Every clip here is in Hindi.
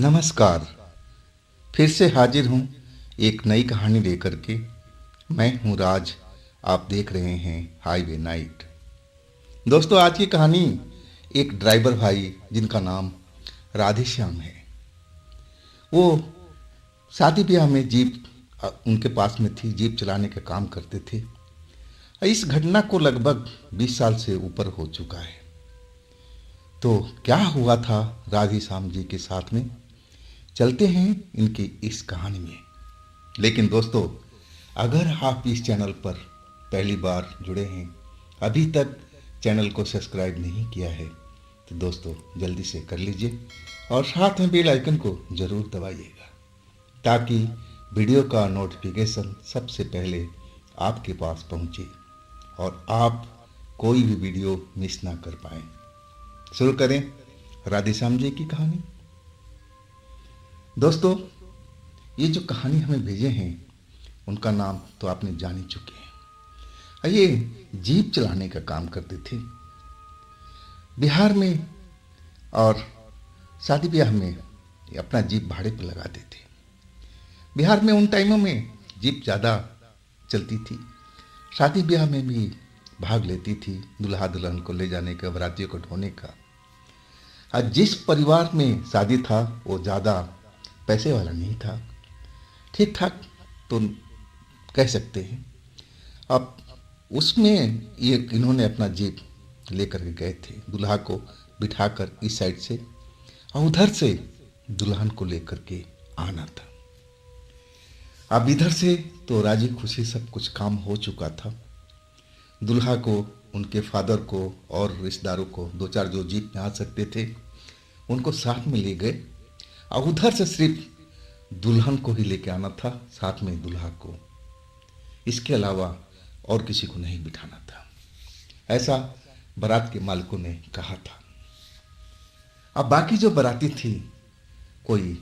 नमस्कार। फिर से हाजिर हूँ एक नई कहानी लेकर के। मैं हूँ राज। आप देख रहे हैं हाईवे नाइट। दोस्तों, आज की कहानी एक ड्राइवर भाई जिनका नाम राधेश्याम है। वो शादी ब्याह में जीप उनके पास में थी, जीप चलाने का काम करते थे। इस घटना को लगभग 20 साल से ऊपर हो चुका है। तो क्या हुआ था राधेश्याम जी के साथ में, चलते हैं इनकी इस कहानी में। लेकिन दोस्तों, अगर आप इस चैनल पर पहली बार जुड़े हैं, अभी तक चैनल को सब्सक्राइब नहीं किया है, तो दोस्तों जल्दी से कर लीजिए और साथ में बेल आइकन को ज़रूर दबाइएगा, ताकि वीडियो का नोटिफिकेशन सबसे पहले आपके पास पहुंचे और आप कोई भी वीडियो मिस ना कर पाएं। शुरू करें राधेश्याम जी की कहानी। दोस्तों, ये जो कहानी हमें भेजे हैं उनका नाम तो आपने जान ही चुके हैं। ये जीप चलाने का काम करते थे बिहार में, और शादी ब्याह में अपना जीप भाड़े पर लगाते थे। बिहार में उन टाइमों में जीप ज़्यादा चलती थी। शादी ब्याह में भी भाग लेती थी, दुल्हा दुल्हन को ले जाने का, बारातियों को ढोने का। आज जिस परिवार में शादी था वो ज़्यादा पैसे वाला नहीं था, ठीक ठाक तो कह सकते हैं। अब उसमें ये इन्होंने अपना जीप लेकर के गए थे, दुल्हा को बिठाकर इस साइड से और उधर से दुल्हन को लेकर के आना था। अब इधर से तो राजी खुशी सब कुछ काम हो चुका था। दुल्हा को, उनके फादर को और रिश्तेदारों को, दो चार जो जीप में आ सकते थे उनको साथ में ले गए और उधर से सिर्फ दुल्हन को ही लेके आना था, साथ में दुल्हा को। इसके अलावा और किसी को नहीं बिठाना था, ऐसा बारात के मालिकों ने कहा था। अब बाकी जो बाराती थी, कोई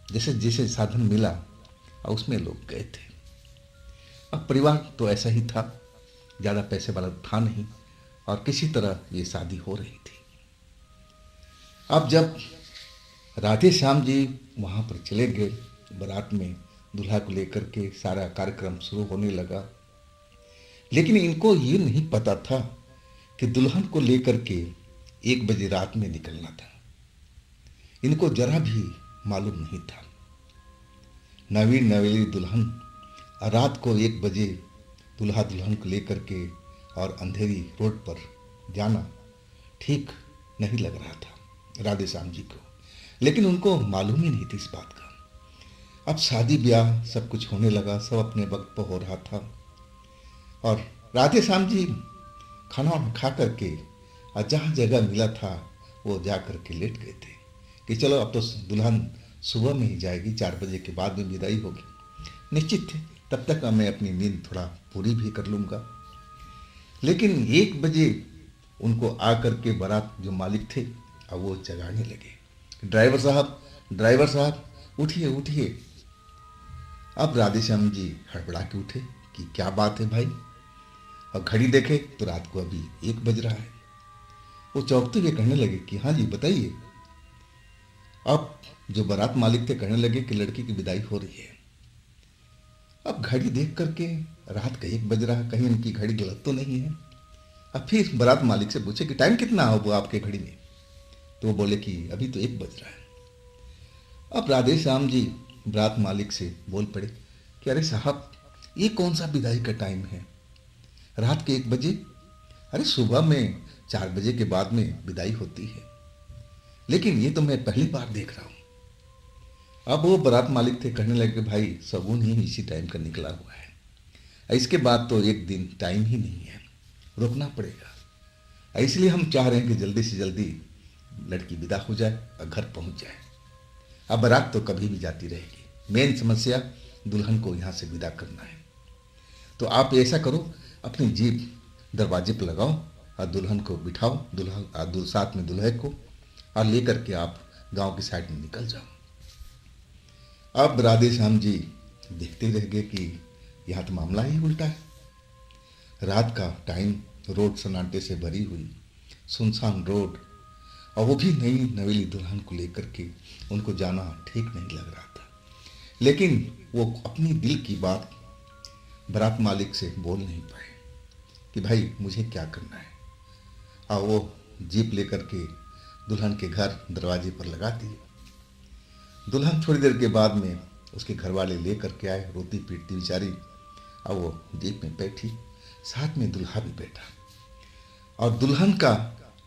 जैसे जैसे साधन मिला और उसमें लोग गए थे। अब परिवार तो ऐसा ही था, ज़्यादा पैसे वाला था नहीं, और किसी तरह ये शादी हो रही थी। अब जब राधे श्याम जी वहाँ पर चले गए बारात में, दूल्हा को लेकर के सारा कार्यक्रम शुरू होने लगा। लेकिन इनको ये नहीं पता था कि दुल्हन को लेकर के 1 बजे रात में निकलना था। इनको जरा भी मालूम नहीं था। नवीन नवेली दुल्हन रात को 1 बजे दूल्हा दुल्हन को लेकर के और अंधेरी रोड पर जाना ठीक नहीं लग रहा था राधे श्याम जी को। लेकिन उनको मालूम ही नहीं थी इस बात का। अब शादी ब्याह सब कुछ होने लगा, सब अपने वक्त पर हो रहा था, और राधे श्याम जी खाना वाना खा करके और जहाँ जगह मिला था वो जा कर के लेट गए थे कि चलो अब तो दुल्हन सुबह में ही जाएगी, 4 बजे के बाद में विदाई होगी। निश्चित थे तब तक मैं अपनी नींद थोड़ा पूरी भी कर लूँगा। लेकिन 1 बजे उनको आकर के बारात जो मालिक थे अब वो जगाने लगे, ड्राइवर साहब उठिए उठिए। अब राधेश्याम जी हड़बड़ा के उठे कि क्या बात है भाई, और घड़ी देखे तो रात को अभी 1 बज रहा है। वो चौंकते हुए कहने लगे कि हाँ जी बताइए। अब जो बारात मालिक थे कहने लगे कि लड़की की विदाई हो रही है। अब घड़ी देख करके रात का 1 बज रहा है, कहीं उनकी घड़ी गलत तो नहीं है। अब फिर बारात मालिक से पूछे कि टाइम कितना हो वो आपके घड़ी में, तो वो बोले कि अभी तो 1 बज रहा है। अब राधे श्याम जी बारात मालिक से बोल पड़े कि अरे साहब, ये कौन सा विदाई का टाइम है, रात के 1 बजे? अरे सुबह में 4 बजे के बाद में विदाई होती है, लेकिन ये तो मैं पहली बार देख रहा हूँ। अब वो बारात मालिक थे कहने लगे भाई शगुन ही इसी टाइम का निकला हुआ है, इसके बाद तो 1 दिन टाइम ही नहीं है, रुकना पड़ेगा। इसलिए हम चाह रहे हैं कि जल्दी से जल्दी लड़की विदा हो जाए और घर पहुंच जाए। अब बारात तो कभी भी जाती रहेगी, मेन समस्या दुल्हन को यहाँ से विदा करना है। तो आप ऐसा करो, अपनी जीप दरवाजे पर लगाओ और दुल्हन को बिठाओ, साथ में दुल्हे को, और लेकर के आप गांव की साइड में निकल जाओ। अब राधे श्याम जी देखते रह गए कि यहाँ तो मामला ही उल्टा है। रात का टाइम, रोड सन्नाटे से भरी हुई, सुनसान रोड, और वो भी नई नवेली दुल्हन को लेकर के उनको जाना ठीक नहीं लग रहा था। लेकिन वो अपनी दिल की बात बारात मालिक से बोल नहीं पाए कि भाई मुझे क्या करना है। और वो जीप लेकर के दुल्हन के घर दरवाजे पर लगा दिए। दुल्हन थोड़ी देर के बाद में उसके घर वाले ले करके आए, रोती पीटती बेचारी। और वो जीप में बैठी, साथ में दुल्हा भी बैठा। और दुल्हन का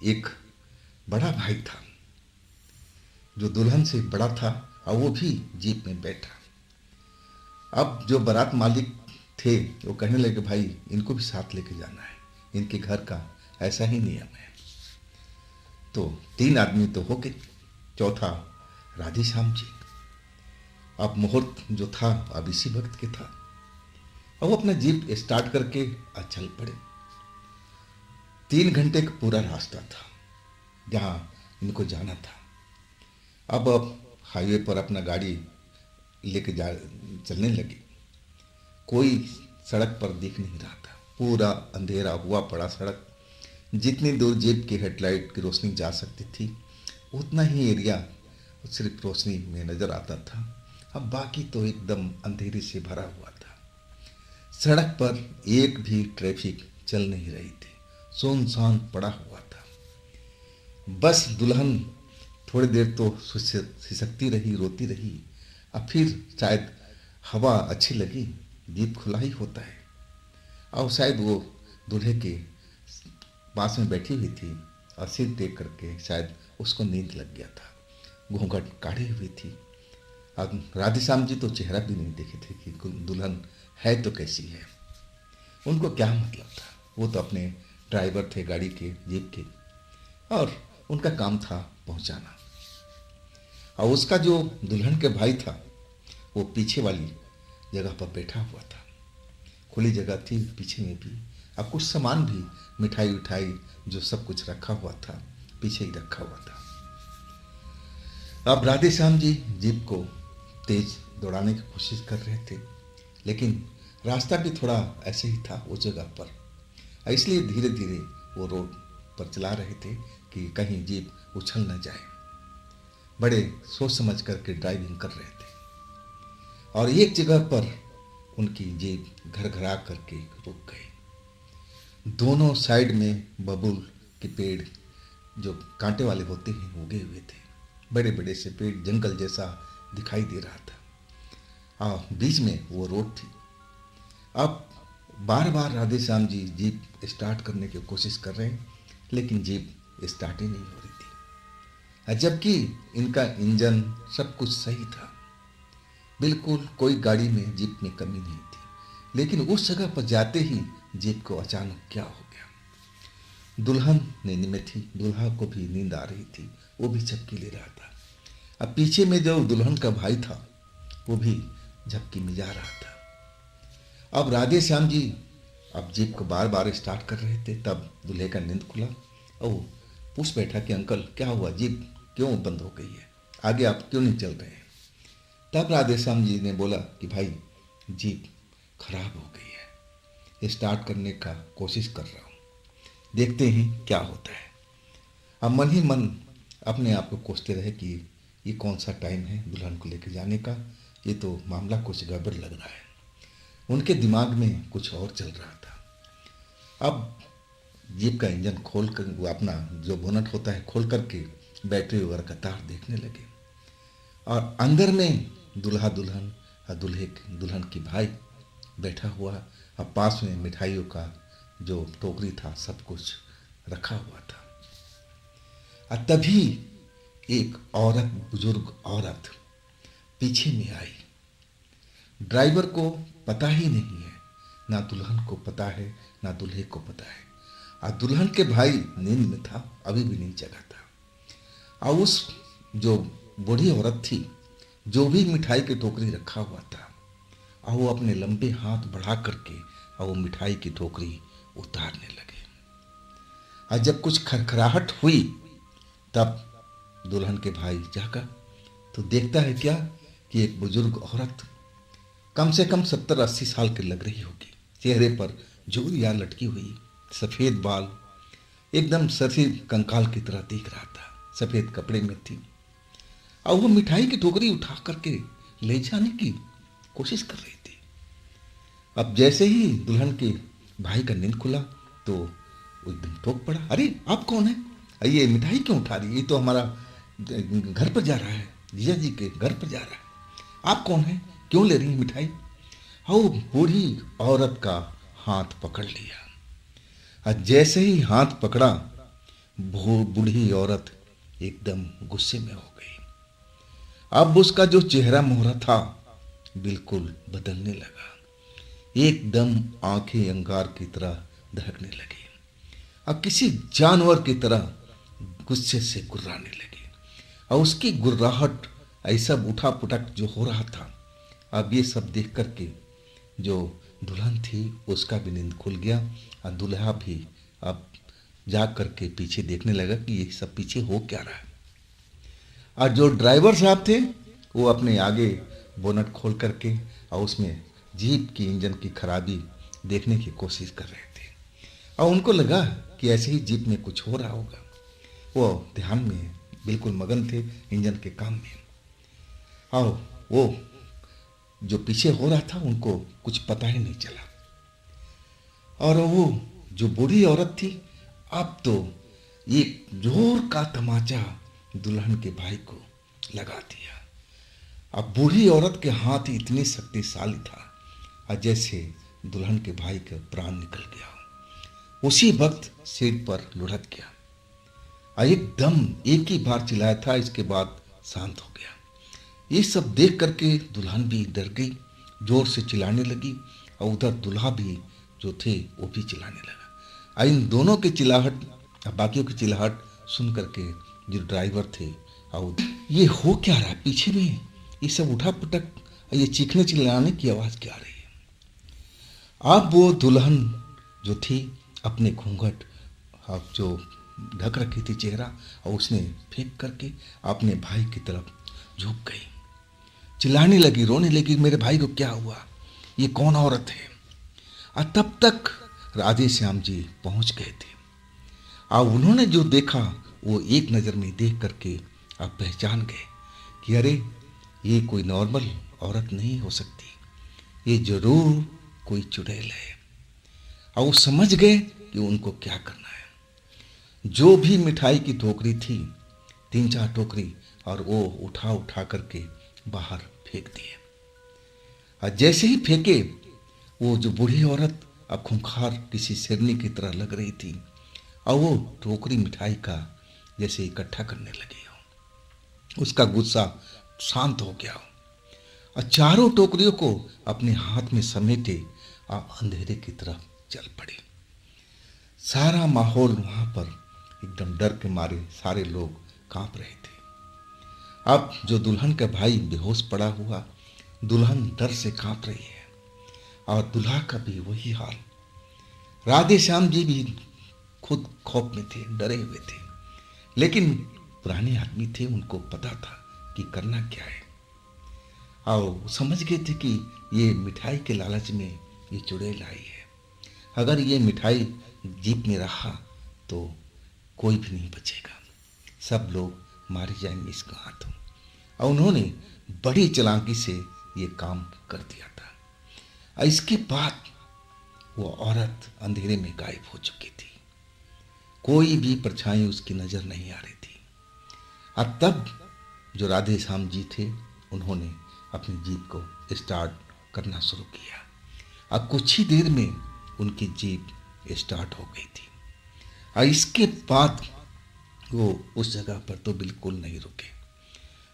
एक बड़ा भाई था जो दुल्हन से बड़ा था, और वो भी जीप में बैठा। अब जो बारात मालिक थे वो कहने लगे भाई इनको भी साथ लेके जाना है, इनके घर का ऐसा ही नियम है। तो 3 आदमी तो हो गए, चौथा राधे श्याम जी। अब मुहूर्त जो था अब इसी वक्त के था, और वो अपना जीप स्टार्ट करके चल पड़े। 3 घंटे का पूरा रास्ता था जहाँ इनको जाना था। अब हाईवे पर अपना गाड़ी लेके जा चलने लगे। कोई सड़क पर दिख नहीं रहा था, पूरा अंधेरा हुआ पड़ा सड़क। जितनी दूर जीप की हेडलाइट की रोशनी जा सकती थी उतना ही एरिया सिर्फ रोशनी में नज़र आता था। अब बाकी तो एकदम अंधेरे से भरा हुआ था। सड़क पर एक भी ट्रैफिक चल नहीं रही थी, सुनसान पड़ा हुआ था। बस दुल्हन थोड़ी देर तो सिसकती रही, रोती रही। अब फिर शायद हवा अच्छी लगी, जीप खुला ही होता है, और शायद वो दूल्हे के पास में बैठी हुई थी और सिर टेक करके शायद उसको नींद लग गया था, घूंघट काढ़ी हुई थी। अब राधे श्याम जी तो चेहरा भी नहीं देखे थे कि दुल्हन है तो कैसी है। उनको क्या मतलब था, वो तो अपने ड्राइवर थे गाड़ी के, जीप के, और उनका काम था पहुंचाना। और उसका जो दुल्हन के भाई था वो पीछे वाली जगह पर बैठा हुआ था। खुली जगह थी पीछे में भी, और कुछ सामान भी, मिठाई उठाई जो सब कुछ रखा हुआ था पीछे ही रखा हुआ था। अब राधे श्याम जी जीप को तेज दौड़ाने की कोशिश कर रहे थे, लेकिन रास्ता भी थोड़ा ऐसे ही था उस जगह पर, इसलिए धीरे धीरे वो रोड पर चला रहे थे कि कहीं जीप उछल न जाए। बड़े सोच समझ करके ड्राइविंग कर रहे थे। और एक जगह पर उनकी जीप घरघरा करके रुक गई। दोनों साइड में बबूल के पेड़ जो कांटे वाले होते हैं उगे हुए थे, बड़े बड़े से पेड़, जंगल जैसा दिखाई दे रहा था। और बीच में वो रोड थी। अब बार बार राधे श्याम जी जीप स्टार्ट करने की कोशिश कर रहे हैं, लेकिन जीप स्टार्ट ही नहीं हो रही थी, जबकि इनका इंजन सब कुछ सही था, बिल्कुल कोई गाड़ी में, जीप में कमी नहीं थी। लेकिन उस जगह पर जाते ही जीप को अचानक क्या हो गया। दुल्हन नींद में थी, दुल्हा को भी नींद आ रही थी, वो भी झपकी ले रहा था। अब पीछे में जो दुल्हन का भाई था वो भी झपकी में जा रहा था। अब राधे श्याम जी अब जीप को बार बार स्टार्ट कर रहे थे, तब दूल्हे का नींद खुला और वो पूछ बैठा कि अंकल क्या हुआ, जीप क्यों बंद हो गई है, आगे आप क्यों नहीं चल रहे हैं। तब राधे श्याम जी ने बोला कि भाई जीप खराब हो गई है, स्टार्ट करने का कोशिश कर रहा हूँ, देखते हैं क्या होता है। अब मन ही मन अपने आप को कोसते रहे कि ये कौन सा टाइम है दुल्हन को लेकर जाने का, ये तो मामला कुछ गड़बड़ लग रहा है। उनके दिमाग में कुछ और चल रहा था। अब जीप का इंजन खोल कर, वो अपना जो बोनट होता है खोल करके बैटरी वगैरह का तार देखने लगे, और अंदर में दूल्हा दुल्हन और दुल्हन की भाई बैठा हुआ, और पास में मिठाइयों का जो टोकरी था सब कुछ रखा हुआ था। और तभी एक औरत, बुजुर्ग औरत पीछे में आई। ड्राइवर को पता ही नहीं है, ना दुल्हन को पता है ना दूल्हे को पता है, और दुल्हन के भाई नींद में था, अभी भी नहीं जगा था। और उस जो बूढ़ी औरत थी, जो भी मिठाई की टोकरी रखा हुआ था, और वो अपने लंबे हाथ बढ़ा करके और वो मिठाई की टोकरी उतारने लगे। और जब कुछ खरखराहट हुई तब दुल्हन के भाई जागा तो देखता है क्या कि एक बुजुर्ग औरत, कम से कम 70-80 साल की लग रही होगी, चेहरे पर झुर्रियाँ लटकी हुई, सफ़ेद बाल, एकदम सफेद कंकाल की तरह दिख रहा था, सफ़ेद कपड़े में थी और वो मिठाई की टोकरी उठा करके ले जाने की कोशिश कर रही थी। अब जैसे ही दुल्हन के भाई का नींद खुला तो वो एकदम टोक पड़ा, अरे आप कौन है, ये मिठाई क्यों उठा रही है, ये तो हमारा घर पर जा रहा है, जीजा जी के घर पर जा रहा है, आप कौन है, क्यों ले रही है मिठाई। वो बूढ़ी औरत का हाथ पकड़ लिया और जैसे ही हाथ पकड़ा वो बूढ़ी औरत एकदम गुस्से में हो गई। अब उसका जो चेहरा मोहरा था बिल्कुल बदलने लगा, एकदम आंखें अंगार की तरह दहकने लगी और किसी जानवर की तरह गुस्से से गुर्राने लगी। और उसकी गुर्राहट ऐसा उठा पुटक जो हो रहा था, अब ये सब देख करके जो दुल्हन थी उसका भी नींद खुल गया और दूल्हा भी अब जा करके पीछे देखने लगा कि ये सब पीछे हो क्या रहा है। और जो ड्राइवर साहब थे वो अपने आगे बोनट खोल करके और उसमें जीप की इंजन की खराबी देखने की कोशिश कर रहे थे और उनको लगा कि ऐसे ही जीप में कुछ हो रहा होगा। वो ध्यान में बिल्कुल मगन थे इंजन के काम में और वो जो पीछे हो रहा था उनको कुछ पता ही नहीं चला। और वो जो बूढ़ी औरत थी अब तो एक जोर का तमाचा दुल्हन के भाई को लगा दिया। अब बूढ़ी औरत के हाथ इतनी शक्तिशाली था और जैसे दुल्हन के भाई का प्राण निकल गया। उसी वक्त सीट पर लुढ़क गया और एकदम एक ही बार चिल्लाया था, इसके बाद शांत हो गया। ये सब देख करके दुल्हन भी डर गई, जोर से चिल्लाने लगी और उधर दूल्हा भी जो थे वो भी चिल्लाने लगा। इन दोनों की चिल्लाहट और बाकियों की चिल्लाहट सुन करके जो ड्राइवर थे और ये हो क्या रहा है पीछे में, ये सब उठा पटक और ये चीखने चिल्लाने की आवाज़ क्या आ रही है। अब वो दुल्हन जो थी अपने घूंघट अब जो ढक रखी थी चेहरा और उसने फेंक करके अपने भाई की तरफ झुक गई, चिल्लाने लगी, रोने लगी, मेरे भाई को क्या हुआ, ये कौन औरत है। और तब तक राधे श्याम जी पहुंच गए थे और उन्होंने जो देखा वो एक नज़र में देख करके आप पहचान गए कि अरे ये कोई नॉर्मल औरत नहीं हो सकती, ये जरूर कोई चुड़ैल है। और वो समझ गए कि उनको क्या करना है। जो भी मिठाई की टोकरी थी 3-4 टोकरी और वो उठा उठा करके बाहर फेंक दिए। और जैसे ही फेंके वो जो बूढ़ी औरत अब खूंखार किसी शेरनी की तरह लग रही थी और वो टोकरी मिठाई का जैसे इकट्ठा करने लगी हो, उसका गुस्सा शांत हो गया और चारों टोकरियों को अपने हाथ में समेटे और अंधेरे की तरफ चल पड़ी। सारा माहौल वहां पर एकदम डर के मारे सारे लोग कांप रहे थे। अब जो दुल्हन का भाई बेहोश पड़ा हुआ, दुल्हन डर से कांप रही है और दूल्हा का भी वही हाल। राधे श्याम जी भी खुद खौफ में थे, डरे हुए थे, लेकिन पुराने आदमी थे, उनको पता था कि करना क्या है और समझ गए थे कि ये मिठाई के लालच में ये चुड़ैल आई है। अगर ये मिठाई जीप में रहा तो कोई भी नहीं बचेगा, सब लोग मारे जाएंगे इसके हाथों। और उन्होंने बड़ी चालाकी से ये काम कर दिया था। और इसके बाद वो औरत अंधेरे में गायब हो चुकी थी, कोई भी परछाई उसकी नजर नहीं आ रही थी। और तब जो राधे श्याम जी थे उन्होंने अपनी जीप को स्टार्ट करना शुरू किया। अब कुछ ही देर में उनकी जीप स्टार्ट हो गई थी और इसके बाद वो उस जगह पर तो बिल्कुल नहीं रुके,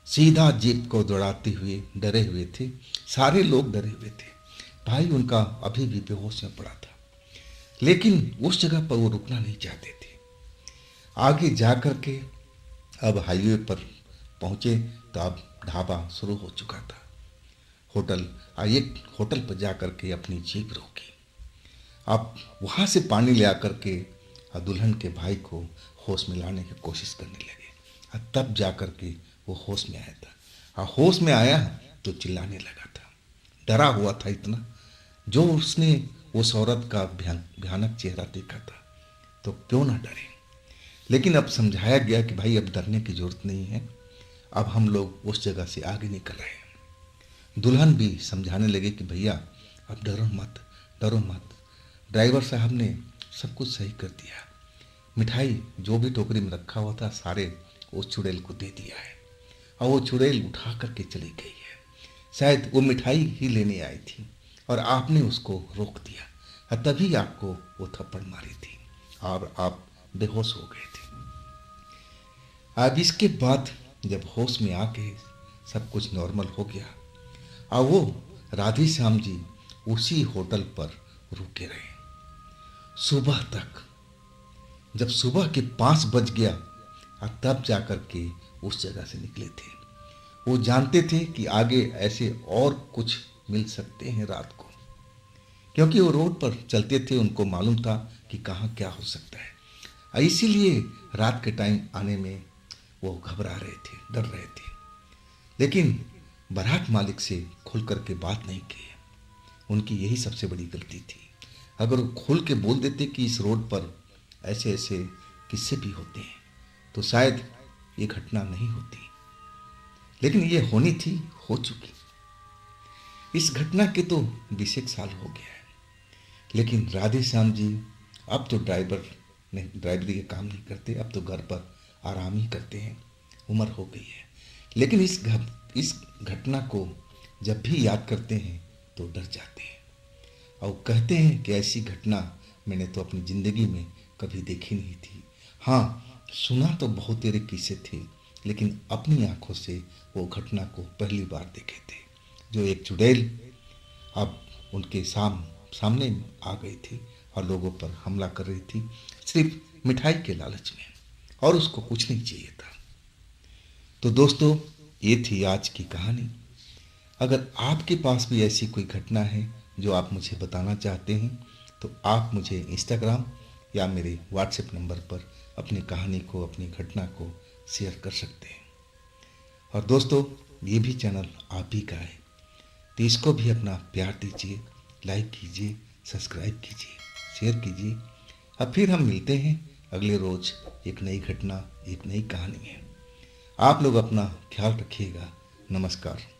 सीधा जीप को दौड़ाते हुए, डरे हुए थे, सारे लोग डरे हुए थे। भाई उनका अभी भी बेहोश में पड़ा था, लेकिन उस जगह पर वो रुकना नहीं चाहते थे। आगे जा कर के अब हाईवे पर पहुंचे तो अब ढाबा शुरू हो चुका था, होटल। एक होटल पर जा कर के अपनी जीप रोकी। अब वहाँ से पानी ले आकर के दुल्हन के भाई को होश में लाने की कोशिश करने लगे और तब जा कर के वो होश में आया था। और होश में आया तो चिल्लाने लगा था, डरा हुआ था इतना, जो उसने उस औरत का भयानक चेहरा देखा था तो क्यों ना डरे। लेकिन अब समझाया गया कि भाई अब डरने की ज़रूरत नहीं है, अब हम लोग उस जगह से आगे निकल रहे हैं। दुल्हन भी समझाने लगे कि भैया अब डरो मत, डरो मत, ड्राइवर साहब ने सब कुछ सही कर दिया, मिठाई जो भी टोकरी में रखा हुआ था सारे उस चुड़ैल को दे दिया है, और वो चुड़ैल उठा करके चली गई है। शायद वो मिठाई ही लेने आई थी और आपने उसको रोक दिया, और तभी आपको वो थप्पड़ मारी थी और आप बेहोश हो गए थे। अब इसके बाद जब होश में आके सब कुछ नॉर्मल हो गया, और वो राधे श्याम जी उसी होटल पर रुके रहे सुबह तक। जब सुबह के 5 बज गया और तब जाकर के उस जगह से निकले थे। वो जानते थे कि आगे ऐसे और कुछ मिल सकते हैं रात को, क्योंकि वो रोड पर चलते थे, उनको मालूम था कि कहाँ क्या हो सकता है, और इसीलिए रात के टाइम आने में वो घबरा रहे थे, डर रहे थे। लेकिन बारात मालिक से खुल कर के बात नहीं की। उनकी यही सबसे बड़ी गलती थी। अगर वो खोल के बोल देते कि इस रोड पर ऐसे ऐसे किस्से भी होते हैं, तो शायद ये घटना नहीं होती। लेकिन ये होनी थी, हो चुकी। इस घटना के तो 20 साल हो गया है। लेकिन राधे श्याम जी अब तो ड्राइवरी का काम नहीं करते, अब तो घर पर आराम ही करते हैं, उम्र हो गई है। लेकिन इस घटना को जब भी याद करते हैं तो डर जाते हैं, और कहते हैं कि ऐसी घटना मैंने तो अपनी ज़िंदगी में कभी देखी नहीं थी। हाँ, सुना तो बहुत तेरे किस्से थे, लेकिन अपनी आंखों से वो घटना को पहली बार देखे थे, जो एक चुड़ैल अब उनके सामने आ गई थी और लोगों पर हमला कर रही थी, सिर्फ मिठाई के लालच में, और उसको कुछ नहीं चाहिए था। तो दोस्तों, ये थी आज की कहानी। अगर आपके पास भी ऐसी कोई घटना है जो आप मुझे बताना चाहते हैं, तो आप मुझे इंस्टाग्राम या मेरे व्हाट्सएप नंबर पर अपनी कहानी को, अपनी घटना को शेयर कर सकते हैं। और दोस्तों, ये भी चैनल आप ही का है, तो इसको भी अपना प्यार दीजिए, लाइक कीजिए, सब्सक्राइब कीजिए, शेयर कीजिए। अब फिर हम मिलते हैं अगले रोज़ एक नई घटना, एक नई कहानी है। आप लोग अपना ख्याल रखिएगा। नमस्कार।